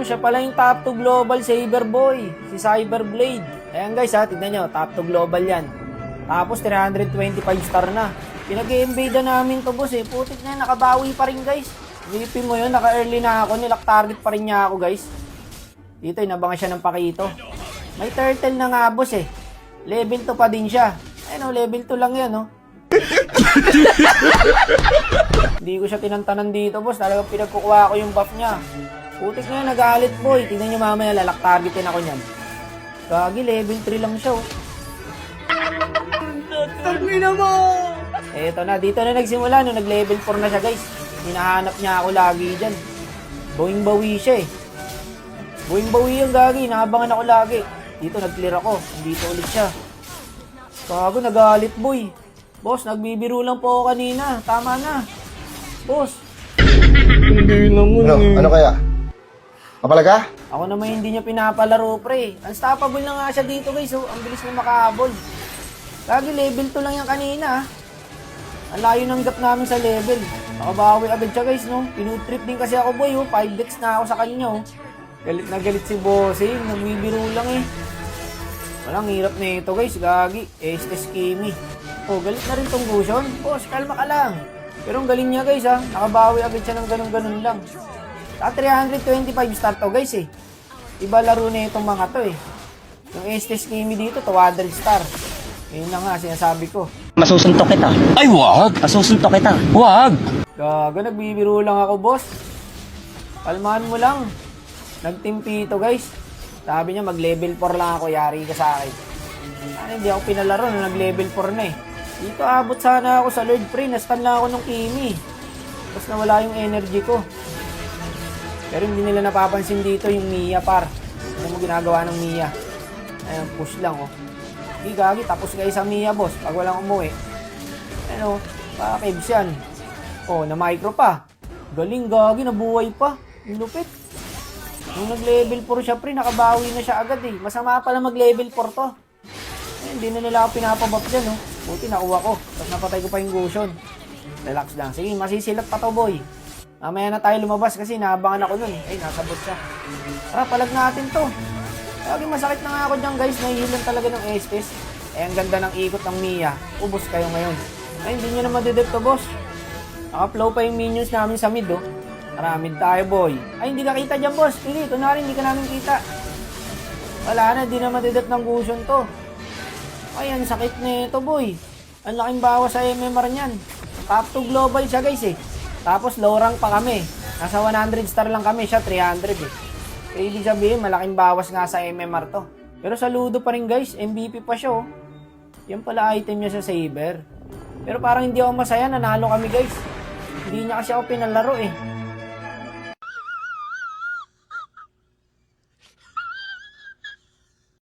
Siya pala yung top 2 global saber boy, si Cyberblade. Ayan guys ha, tignan nyo, top 2 global yan. Tapos 325 star na. Pinag-i-invade namin to boss eh. Putik na yan, nakabawi pa rin guys. Isipin mo yun, naka-early na ako, nilak target pa rin niya ako guys. Dito, inabangan siya ng pakito. May turtle na nga boss eh. Level 2 pa din siya. Ayun o, level 2 lang yan o. Hindi ko siya tinantanan dito boss, talagang pinagkukuha ko yung buff niya. Putik na yan, nagalit boy. Tignan nyo mamaya, lalak targetin ako niyan. Gagi, level 3 lang siya oh. Tangina mo! Eto na, dito na nagsimula, no, nag-level 4 na siya guys. Hinahanap niya ako lagi dyan. Bawing-bawi siya eh. Bawing-bawi yung gagi, nakabangan ako lagi. Dito nag-clear ako, dito ulit siya. Gago, nagalit boy. Boss, nagbibiro lang po ako kanina. Tama na. Boss. Hindi naman Ano kaya? Mapalaga? Ako naman hindi niya pinapalaro pre. Unstoppable na nga siya dito guys. Oh. Ang bilis na makahabol. Lagi level 2 lang yan kanina. Ang layo ng gap namin sa level. Nakabawi agad siya guys no. Pinutrip din kasi ako boy oh. 5 decks na ako sa kanya oh. Galit na galit si bossing. Namibiro lang eh. Walang hirap na ito guys. Gagi. Estes Kimi. Oh, galit na rin tong Gusion. Boss, kalma ka lang. Pero ang galing niya guys ha. Nakabawi agad siya ng ganun-ganun lang. Sa 325 star to guys eh. Iba laro na itong mga to eh. Yung Estes Kimi dito, 200 star. Yun na nga, sinasabi ko. Masusuntok kita. Ay, wag! Masusuntok kita. Wag! Gago, nagbibiro lang ako boss. Kalmahan mo lang. Nagtimpi ito guys. Sabi niya mag-level 4 lang ako, yari ka sa akin. Ano, hindi ako pinalaro na nag-level 4 na eh. Dito abot sana ako sa Lord Pre, nastan lang ako ng Kimi. Tapos nawala yung energy ko. Pero hindi nila napapansin dito yung Mia par. Ano mo ginagawa ng Mia? Ayun, push lang oh. Hindi gagi, tapos kayo sa Mia boss pag walang umuwi. Ano, pakakibs yan. Oh, na micro pa. Galing gagi, nabuhay pa. Yung lupit. Nung nag-level 4 siya pre, nakabawi na siya agad eh. Masama pala mag-level 4 to. Eh, hindi na nila ako pinapabap dyan oh. Buti nakuha ko. Tapos napatay ko pa yung Gusion. Relax lang. Sige, masisilat pa to boy. Mamaya na tayo lumabas kasi naabangan ako nun. Ay, nasabot siya. Tara, palag natin to. Lagi masakit na nga ako dyan guys. Nahihilan talaga ng Estes. Eh, ang ganda ng ikot ng Mia. Ubos kayo ngayon. Ay, hindi nyo na madedep to boss. Naka-flow pa yung minions namin sa mid oh. Tara, mid tayo boy. Ay, hindi ka kita dyan boss. Pili, ito na rin, hindi ka namin kita. Wala na, hindi na madedep ng Gusion to. Ay, ang sakit na ito boy. Ang laking bawas sa MMR niyan. Top 2 global siya guys eh. Tapos low rank pa kami. Nasa 100 star lang kami, siya 300 eh. Kaya ibig sabihin, malaking bawas nga sa MMR to. Pero saludo pa rin guys, MVP pa siya oh. Yan pala item niya sa Saber. Pero parang hindi ako masaya, nanalo kami guys. Hindi niya kasi ako pinalaro eh.